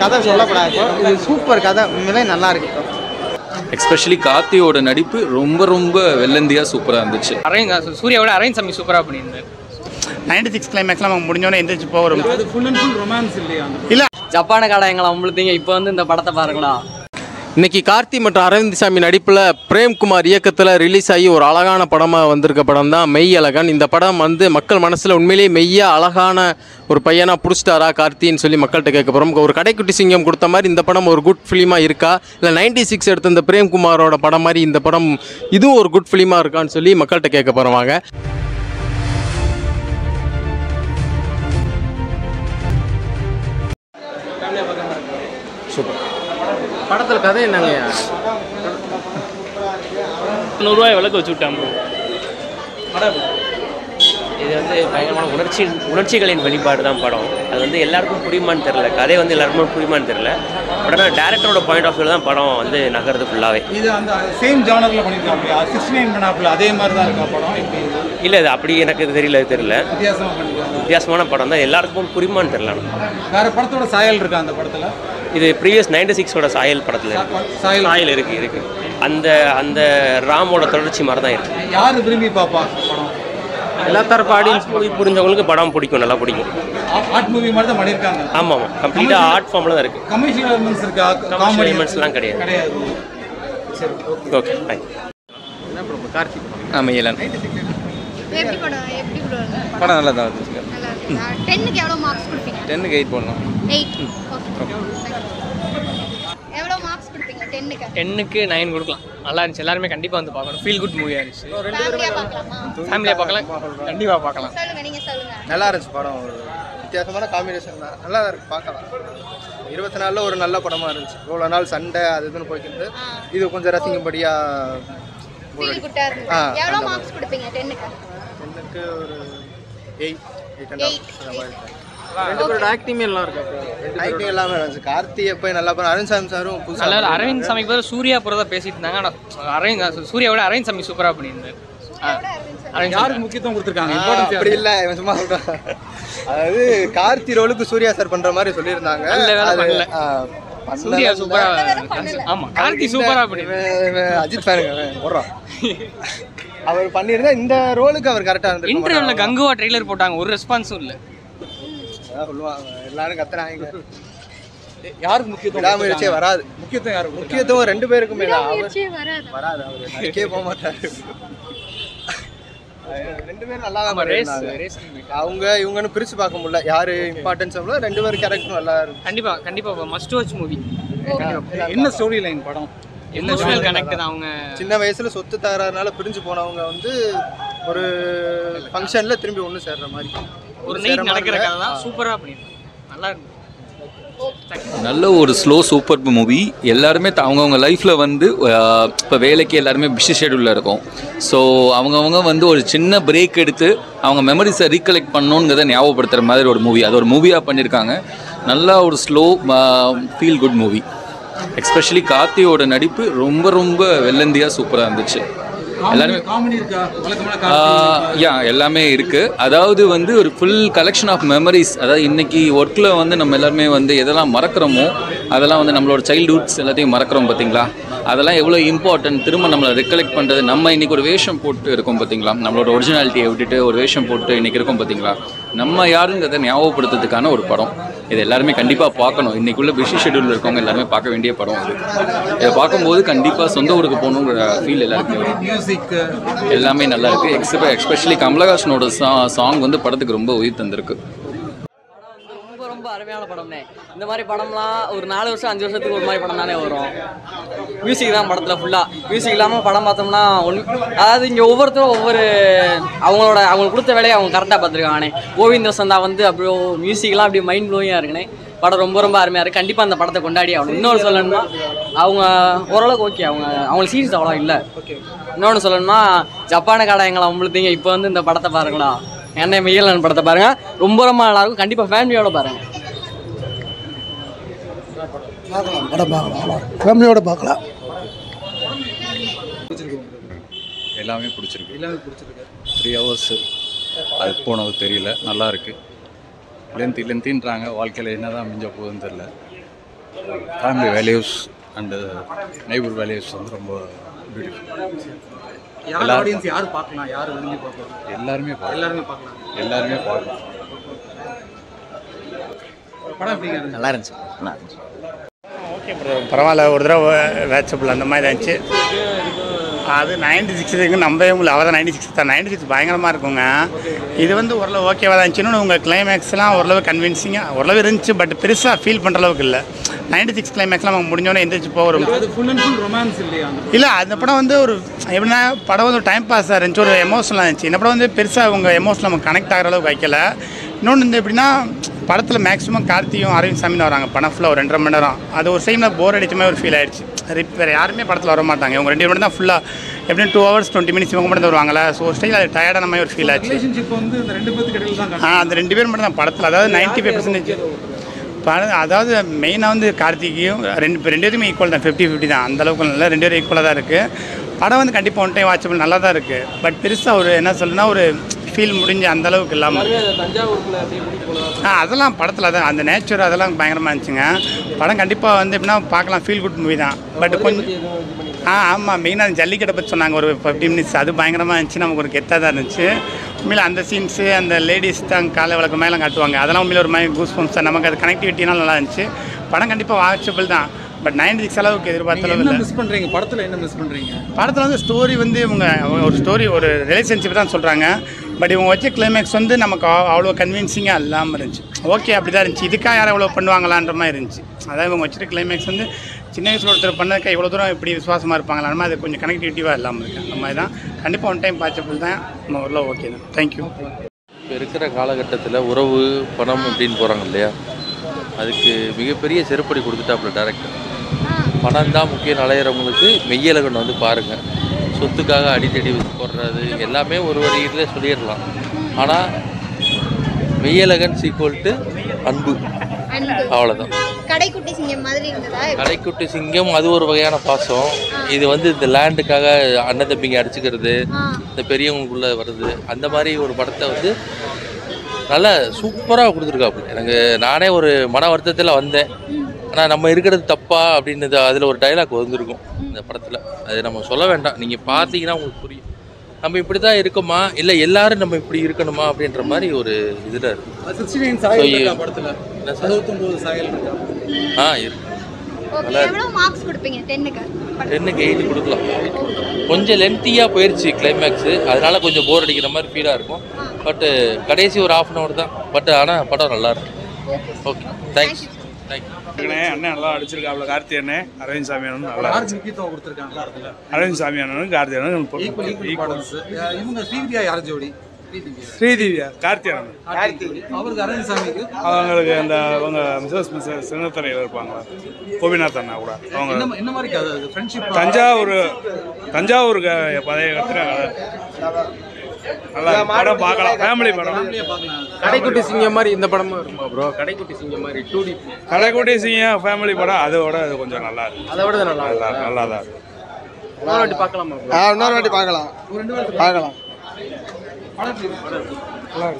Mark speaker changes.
Speaker 1: கதை சொல்லக்கூடாது. இது சூப்பர் கதை, உண்மையிலே நல்லா இருக்கு.
Speaker 2: எஸ்பெஷலி கார்த்தியோட நடிப்பு ரொம்ப ரொம்ப வெள்ளந்தியா சூப்பராக இருந்துச்சு.
Speaker 3: சூர்யாவோட அரேஞ்ச் சம்மி சூப்பராக பண்ணியிருந்தார்.
Speaker 1: 96 கிளைமேக்ஸ்லாம் அவங்க முடிஞ்சோன்னே எந்திரிச்சு போகிறோம்.
Speaker 4: அது ஃபுல் அண்ட் ஃபுல் ரொமான்ஸ் இல்லையா?
Speaker 1: இல்லை,
Speaker 5: ஜப்பான கடாயங்களா உங்களுத்தீங்க இப்போ வந்து இந்த படத்தை பாருங்களா.
Speaker 6: இன்னைக்கு கார்த்தி மற்றும் அரவிந்த் சாமி நடிப்பில் பிரேம்குமார் இயக்கத்தில் ரிலீஸ் ஆகி ஒரு அழகான படமாக வந்திருக்க படம் தான் மெய் அழகன். இந்த படம் வந்து மக்கள் மனசில் உண்மையிலேயே மெய்யா அழகான ஒரு பையனாக பிடிச்சிட்டாரா கார்த்தின்னு சொல்லி மக்கள்கிட்ட கேட்க போகிறோம். ஒரு கடைக்குட்டி சிங்கம் கொடுத்த மாதிரி இந்த படம் ஒரு குட் ஃபிலிமாக இருக்கா, இல்லை 96 எடுத்த இந்த பிரேம்குமாரோட படம் மாதிரி இந்த படம் இதுவும் ஒரு குட் ஃபிலிமாக இருக்கான்னு சொல்லி மக்கள்கிட்ட கேட்க போகிறோம். வாங்க. சூப்பர். படத்தில் கதை என்னங்க?
Speaker 3: 100 விளக்கு வச்சு விட்டான் ப்ரோ.
Speaker 7: இது வந்து பயங்கரமான உணர்ச்சிகளின் வெளிப்பாடு தான் படம். அது வந்து எல்லாருக்கும் புரியுமான்னு தெரில, கதை வந்து எல்லாருக்கும் புரியுமான்னு தெரில. பட் ஆனால் டேரக்டரோட பாயிண்ட் ஆஃப் வியூவில் தான் படம் வந்து நகர்றது ஃபுல்லாகவே.
Speaker 4: இது அந்த சேம் ஜானரில் பண்ணியிருக்காங்க. 69 பண்ணாப்புல அதே மாதிரி தான் இருக்கா படம்?
Speaker 7: இல்லை, இது அப்படி எனக்கு தெரியல.
Speaker 4: வித்தியாசமாக பண்ணியிருக்காங்க.
Speaker 7: வித்தியாசமான படம் தான், எல்லாருக்கும் புரியுமான்னு தெரில.
Speaker 4: வேறு படத்தோட சாயல் இருக்கா அந்த படத்தில்?
Speaker 7: இது ப்ரீவியஸ் 96ஓட சாயல் படத்தில் சாயல் இருக்குது. அந்த அந்த ராமோட தொடர்ச்சி மாதிரி தான் இருக்குது.
Speaker 4: யார் விரும்பி பார்ப்பா படம்?
Speaker 7: எல்லா தரப்பு ஆடியன்ஸ் புரிஞ்சவங்களுக்கு படம் பிடிக்கும், நல்லா பிடிக்கும்.
Speaker 4: ஆர்ட் மூவி மாதிரி தான் பண்ணியிருக்காங்க.
Speaker 7: ஆமாம், கம்ப்ளீட்டாக ஆர்ட் ஃபார்மில் தான் இருக்குது.
Speaker 4: கமர்ஷியல் எலிமெண்ட்ஸ் இருக்கா?
Speaker 7: காமெடி எலிமெண்ட்ஸ்லாம் கிடையாது.
Speaker 4: சரி,
Speaker 7: ஓகே பை.
Speaker 6: என்ன படம்? கார்த்தி படம்.
Speaker 2: ஆமாம், இளன்
Speaker 8: எப்படி ப்ரோ?
Speaker 2: படம் நல்லா தான் இருந்துச்சு.
Speaker 8: நல்லா இருக்கு. 10க்கு எவ்வளவு மார்க்ஸ் கொடுப்பீங்க?
Speaker 2: 10க்கு 8 போடலாம்.
Speaker 8: 8. ஓகே. எவ்வளவு மார்க்ஸ் கொடுப்பீங்க 10க்கு?
Speaker 3: 10க்கு 9 கொடுக்கலாம். நல்லா இருந்துச்சு. எல்லாருமே கண்டிப்பாக வந்து பார்க்கணும். ஃபீல் குட் மூவியாக இருந்துச்சு.
Speaker 8: ஃபேமிலியா பார்க்கலாமா?
Speaker 3: ஃபேமிலியாக பார்க்கலாம், கண்டிப்பாக பார்க்கலாம்.
Speaker 8: சொல்லுங்க, நீங்க சொல்லுங்க.
Speaker 1: நல்லா இருந்துச்சு படம். ஒரு வித்தியாசமான காம்பினேஷன் தான், நல்லா இருக்கு பார்க்கலாம். 24 ஒரு நல்ல படமாக இருந்துச்சு. இவ்வளோ நாள் சண்டை அது இதுன்னு போய்க்கிட்டு இது கொஞ்சம் ரசிக்கும்படியாக
Speaker 8: ஃபீல் குட்டா இருக்கு. எவ்வளவு மார்க்ஸ் கொடுப்பீங்க 10க்கு?
Speaker 1: 10க்கு ஒரு 8.
Speaker 6: ரெண்டு பேரோட ஆக்டிங் எல்லாம் இருக்கு.
Speaker 1: ஆக்டிங் எல்லாமே இருந்துச்சு. கார்த்தி எப்போ நல்லா பண்ண, அரவிந்த் சாமி சாரும்
Speaker 3: நல்லா அரவிந்த் சாமிக்கு பதில் சூர்யா போகிறதா பேசிட்டு இருந்தாங்க. ஆனால் சூர்யாவோட அரவிந்த் சாமி சூப்பராக பண்ணியிருந்தார்.
Speaker 4: யாருக்கு முக்கியத்துவம் கொடுத்துருக்காங்க?
Speaker 1: அப்படி இல்லை, இவன் சும்மா சொல்கிறான். அதாவது கார்த்தி ரோலுக்கு சூர்யா சார் பண்ணுற மாதிரி சொல்லியிருந்தாங்க.
Speaker 3: சூர்யா சூப்பராக. ஆமாம், கார்த்தி சூப்பராக பண்ணியிருந்தார்.
Speaker 1: அஜித் ஃபேனுங்க போடுறான். அவர் பண்ணியிருந்தா இந்த ரோலுக்கு அவர் கரெக்டாக இருந்தது.
Speaker 3: இன்டர்வியூவில் கங்குவா ட்ரெய்லர் போட்டாங்க, ஒரு ரெஸ்பான்ஸும் இல்லை.
Speaker 1: சொல்லுவாங்க எல்லாரும் கத்துறாங்க.
Speaker 4: யாருக்கு முக்கியத்துவம்?
Speaker 1: விடாமுயற்சியே வராது.
Speaker 4: முக்கியத்துவம் யாருக்கு?
Speaker 1: முக்கியத்துவம் 2 பேருக்குமே தான்.
Speaker 8: வராது.
Speaker 1: அவர் நடிக்கே போக மாட்டாரு. 2 பேரும் நல்லா தான் பண்ணிருந்தாங்க. அவங்க இவங்கன்னு பிரிச்சு பார்க்க முடியல, யாரு இம்பார்ட்டன்ஸ். 2 பேரும் கேரக்டரும் நல்லா இருக்கு.
Speaker 3: கண்டிப்பாக மஸ்ட் வாட்ச் மூவி.
Speaker 4: என்ன ஸ்டோரி லைன் படம்?
Speaker 3: எமோஷனல் கனெக்ட் தான். அவங்க
Speaker 1: சின்ன வயசுல சொத்து தகராறுனால பிரிஞ்சு போனவங்க வந்து ஒரு ஃபங்க்ஷன்ல திரும்பி ஒன்று சேர்ற மாதிரி
Speaker 3: ஒரு நைட் நடக்கிற கதை தான். சூப்பராக பண்ணியிருந்தாங்க, நல்லா இருந்துச்சு.
Speaker 2: நல்ல ஒரு ஸ்லோ சூப்பர் மூவி. எல்லாருமே அவங்கவுங்க லைஃப்பில் வந்து இப்போ வேலைக்கு எல்லாருமே பிஸி ஷெடியூலில் இருக்கும். ஸோ அவங்கவுங்க வந்து ஒரு சின்ன பிரேக் எடுத்து அவங்க மெமரிஸை ரீகலெக்ட் பண்ணணுங்கிறத ஞாபகப்படுத்துகிற மாதிரி ஒரு மூவி. அது ஒரு மூவியாக பண்ணியிருக்காங்க. நல்லா ஒரு slow feel good movie. Especially கார்த்தியோட நடிப்பு ரொம்ப ரொம்ப வெள்ளந்தியாக சூப்பராக இருந்துச்சு. எல்லாருமே எல்லாமே இருக்குது. அதாவது வந்து ஒரு ஃபுல் கலெக்ஷன் ஆஃப் மெமரிஸ். அதாவது இன்றைக்கி ஒர்க்கில் வந்து நம்ம எல்லாருமே வந்து எதெல்லாம் மறக்கிறோமோ அதெல்லாம் வந்து நம்மளோட சைல்டுஹுட்ஸ் எல்லாத்தையும் மறக்கிறோம் பார்த்தீங்களா. அதெல்லாம் எவ்வளோ இம்பார்ட்டன்ட், திரும்ப நம்மளை ரெக்கலெக்ட் பண்ணுறது. நம்ம இன்றைக்கி ஒரு வேஷம் போட்டு இருக்கோம் பார்த்தீங்களா, நம்மளோட ஒரிஜினாலிட்டியை விட்டுட்டு ஒரு வேஷம் போட்டு இன்றைக்கி இருக்கோம் பார்த்தீங்களா, நம்ம யாருங்கிறத ஞாபகப்படுத்துறதுக்கான ஒரு படம். இது எல்லாருமே கண்டிப்பாக பார்க்கணும். இன்றைக்குள்ள பிஸி ஷெடியூலில் இருக்கவங்க எல்லாருமே பார்க்க வேண்டிய படம் அது. இதை பார்க்கும்போது கண்டிப்பாக சொந்த ஊருக்கு போகணுங்கிற ஃபீல் எல்லாருக்குமே வரும். மியூசிக் எல்லாமே நல்லா இருக்குது. எஸ்பெஷலி கமலஹாசனோட சாங் வந்து படத்துக்கு ரொம்ப உயிர் தந்திருக்கு.
Speaker 5: ரொம்ப அருமையான படம்னே. இந்த மாதிரி படம்லாம் ஒரு 4 வருஷம் 5 வருஷத்துக்கு ஒரு மாதிரி படம் தானே வரும். மியூசிக் தான் படத்தில் ஃபுல்லாக. மியூசிக் இல்லாமல் படம் பார்த்தோம்னா அதாவது இங்கே ஒவ்வொருத்தரும் அவங்களுக்கு கொடுத்த வேலையை அவங்க கரெக்டாக பார்த்துருக்காங்கண்ணே. கோவிந்த சந்தா வந்து அப்படியே மியூசிக்லாம் அப்படியே மைண்ட் ப்ளோயிங்காக இருக்குண்ணே. படம் ரொம்ப ரொம்ப அருமையாக இருக்குது. கண்டிப்பாக அந்த படத்தை கொண்டாடி ஆகணும். இன்னொன்று சொல்லணும்னா அவங்க ஓரளவுக்கு ஓகே, அவங்களுக்கு சீரியஸ் அவ்வளோ இல்லை. இன்னொன்று சொல்லணும்னா ஜப்பான கடாயங்களா உங்களுத்தீங்க இப்போ வந்து இந்த படத்தை பாருங்களா. என்ன மெய்யலன் படத்தை பாருங்கள், ரொம்ப ரொம்ப நல்லாயிருக்கும். கண்டிப்பாக ஃபேமிலியோட பாருங்கள்.
Speaker 9: படம் பார்க்கலாம், ஃபேமிலியோட பார்க்கலாம்.
Speaker 2: எல்லாமே பிடிச்சிருக்கு. 3 ஹவர்ஸ் அது போனது தெரியல, நல்லா இருக்குது. லென்த்தின்றாங்க, வாழ்க்கையில் என்ன தான் மிஞ்ச போகுதுன்னு தெரியல.
Speaker 10: Family values and neighbour values வந்து ரொம்ப பியூட்டிஃபுல்.
Speaker 4: யார் ஆடியன்ஸ் யார் பார்க்கலாம், யார் விரும்பி பார்க்கலாம்?
Speaker 10: எல்லாருமே பார்க்கலாம். எல்லாருமே பார்க்கலாம்.
Speaker 4: படம் எப்படி இருந்துச்சு?
Speaker 11: நல்லா இருந்துச்சு, நல்லா இருந்துச்சு.
Speaker 12: ஓகே ப்ரோ, பரவாயில்ல, ஒரு தடவை வேட்சபிள் அந்த மாதிரி இருந்துச்சு. அது 96 நம்பவே முடியல. அவள் தான் 96 தான். 96 பயங்கரமாக இருக்குங்க. இது வந்து ஓரளவு ஓகேவாக தான் இருந்துச்சுன்னு உங்கள் கிளைமேக்ஸ்லாம் ஓரளவு கன்வின்சிங்காக ஓரளவு இருந்துச்சு. பட் பெருசாக ஃபீல் பண்ணுற அளவுக்கு இல்லை. 96 கிளைமேக்ஸ்லாம் நமக்கு முடிஞ்சோன்னே எந்திரிச்சு போகிறோம். இல்லை, அந்த படம் வந்து ஒரு எப்படின்னா படம் வந்து ஒரு டைம் பாஸாக இருந்துச்சு, ஒரு எமோஷனலாக இருந்துச்சு. இந்த படம் வந்து பெருசாக உங்கள் எமோஷனல் நமக்கு கனெக்ட் ஆகிற அளவுக்கு வைக்கல. இன்னொன்று வந்து எப்படின்னா படத்தில் மேக்ஸிமம் கார்த்தியும் அரவிந்த் சாமின்னு வராங்க. படம் ஃபுல்லாக ஒரு 2.5 மணி நேரம். அது ஒரு சைடில் போர் அடிச்ச மாதிரி ஒரு ஃபீல் ஆயிடுச்சு. வேறு யாருமே படத்தில் வர மாட்டாங்க. இவங்க 2 மணி தான் ஃபுல்லாக எப்படியும் 2 hours 20 minutes இவங்க மட்டும் தான் வருவாங்களா. ஸோ ஒரு ஸ்டைல் அது டயர்டான மாதிரி ஒரு ஃபீல் ஆச்சு.
Speaker 4: வந்து இந்த 2 பேருக்கு இடையில தான்
Speaker 12: அந்த 2 பேர் மட்டும் தான் படத்தில். அதாவது 95% அதாவது மெயினாக வந்து கார்த்திகையும் ரெண்டு பேருமே ஈக்குவல் தான். 50-50 தான். அந்தளவுக்கு இல்லை, 2 பேரும் ஈக்குவலாக தான் இருக்குது. படம் வந்து கண்டிப்பாக ஒன் டைம் வாட்சபிள் நல்லா தான் இருக்குது. பட் பெருசாக ஒரு என்ன சொல்லுன்னா ஒரு ஃபீல் முடிஞ்ச அந்தளவுக்கு இல்லாமல் அதெல்லாம் படத்தில் தான் அந்த நேச்சர் அதெல்லாம் பயங்கரமாக இருந்துச்சுங்க. படம் கண்டிப்பாக வந்து எப்படின்னா பார்க்கலாம், ஃபீல் குட் மூவி தான். பட் கொஞ்சம் ஆமாம், மெயினாக ஜல்லிக்கட்டை பற்றி சொன்னாங்க ஒரு 15 minutes. அது பயங்கரமாக இருந்துச்சு, நமக்கு ஒரு கெத்தாக தான் இருந்துச்சு. உண்மையில் அந்த சீன்ஸு அந்த லேடிஸ் தான் காலை விளக்கு மேலே காட்டுவாங்க, அதெல்லாம் உண்மையில் ஒரு மாதிரி கூஸ் பம்ப்ஸ் தான். நமக்கு அது கனெக்டிவிட்டினால் நல்லா இருந்துச்சு. படம் கண்டிப்பாக வாட்சபிள் தான். பட் 96 அளவுக்கு எதிர்பார்த்த அளவு இல்லை.
Speaker 4: மிஸ் பண்ணுறீங்க படத்தில்? என்ன மிஸ் பண்ணுறீங்க
Speaker 12: படத்தில் வந்து ஸ்டோரி வந்து இவங்க ஒரு ஸ்டோரி ஒரு ரிலேஷன்ஷிப் தான் சொல்கிறாங்க. பட் இவங்க வச்ச கிளைமேக்ஸ் வந்து நமக்கு அவ்வளோ கன்வின்சிங்காக இல்லாமல் இருந்துச்சு. ஓகே, அப்படி தான் இருந்துச்சு. இதுக்காக யாரும் எவ்வளோ பண்ணுவாங்களான்ற மாதிரி இருந்துச்சு. அதாவது இவங்க வச்சுட்டு கிளைமேக்ஸ் வந்து சின்ன வயசில் ஒருத்தர் பண்ணதுக்கு இவ்வளோ தூரம் இப்படி விசுவாசமாக இருப்பாங்களா, அது கொஞ்சம் கனெக்டிவிட்டிவாக இல்லாமல் இருக்குது. அந்த மாதிரி தான் கண்டிப்பாக ஒன் டைம் வாட்சபிள் தான். நம்ம ஓரளவு ஓகே தான். தேங்க்யூ.
Speaker 13: இப்போ இருக்கிற காலகட்டத்தில் உறவு பணம் அப்படின்னு போகிறாங்க இல்லையா, அதுக்கு மிகப்பெரிய செருப்படி கொடுத்துட்டாப்புல டேரக்டர். பணம் தான் முக்கியம் அலையிறவங்களுக்கு மெய்யழகன் வந்து பாருங்கள். சொத்துக்காக அடித்தடி போடுறது எல்லாமே ஒரு வரியில் சொல்லிடலாம். ஆனால் மெய்யழகன் சீக்வல்ட்டு அன்பு, அவ்வளோதான்.
Speaker 8: கடைக்குட்டி சிங்கம் மாதிரி இருந்ததா?
Speaker 13: கடைக்குட்டி சிங்கம் அது ஒரு வகையான பாசம். இது வந்து இந்த லேண்டுக்காக அண்ணன் தம்பிங்க அடிச்சுக்கிறது, இந்த பெரியவங்களுக்குள்ளே வருது, அந்த மாதிரி ஒரு படத்தை வந்து நல்லா சூப்பராக கொடுத்துருக்காப்புல. எனக்கு நானே ஒரு மன வருத்தத்தில் வந்தேன். ஆனால் நம்ம இருக்கிறது தப்பா அப்படின்னு அதில் ஒரு டைலாக் வந்திருக்கும் இந்த படத்தில். அது நம்ம சொல்ல வேண்டாம், நீங்கள் பார்த்தீங்கன்னா உங்களுக்கு புரியும். நம்ம இப்படி தான் இருக்கோமா, இல்லை எல்லாரும் நம்ம இப்படி இருக்கணுமா அப்படின்ற மாதிரி ஒரு இதில் இருக்கும்.
Speaker 4: 69 சாயல் இருக்கா படத்தில்? 69 சாயல் இருக்கா?
Speaker 13: இருக்கு.
Speaker 8: ஓகே, எவ்வளவு மார்க்ஸ் கொடுப்பீங்க 10க்கு?
Speaker 13: 10க்கு 8 கொடுக்கலாம். கொஞ்சம் லென்த்தியாக போயிடுச்சு கிளைமேக்ஸு, அதனால கொஞ்சம் போர் அடிக்கிற மாதிரி ஃபீலாக இருக்கும். பட்டு கடைசி ஒரு 1/2 hour தான். பட் ஆனால் படம் நல்லா இருக்கும். Okay, thanks.
Speaker 14: அண்ணன் நல்லா அடிச்சிருக்காப்ல. கார்த்தி அண்ணன், அரவிந்த் சாமி அண்ணன் நல்லா
Speaker 4: முக்கியத்துவம் கொடுத்துருக்காங்க.
Speaker 14: அரவிந்த் சாமி அண்ணனும் கார்த்தி அண்ணனும்
Speaker 4: இவங்க ஸ்ரீதியா யார் ஜோடி?
Speaker 14: ஸ்ரீதிவ்யா கார்த்தி அண்ணன்.
Speaker 4: அவருக்கு அரவிந்த் சாமிக்கு
Speaker 14: அவங்களுக்கு அந்த அவங்க சின்னத்தரையில் இருப்பாங்க கோபிநாத் அண்ணா கூட. அவங்க
Speaker 4: என்ன மாதிரி கதை? ஃப்ரெண்ட்ஷிப்?
Speaker 14: தஞ்சாவூர் பழைய கத்திர கதை. நல்லா படம் பார்க்கலாம், ஃபேமிலி படம்.
Speaker 6: கடைக்குட்டி சிங்கம் மாதிரி இந்த படமும் இருக்குமா ப்ரோ? கடைக்குட்டி சிங்கம் மாதிரி 2D
Speaker 14: கடைக்குட்டி சிங்கம் ஃபேமிலி படம். அதோட அது கொஞ்சம் நல்லா இருக்கு.
Speaker 6: அதை விட நல்லா
Speaker 14: தான் இருக்கு.
Speaker 6: இன்னொரு வாட்டி பார்க்கலாமா?
Speaker 1: இன்னொரு வாட்டி பார்க்கலாம்.
Speaker 4: படம்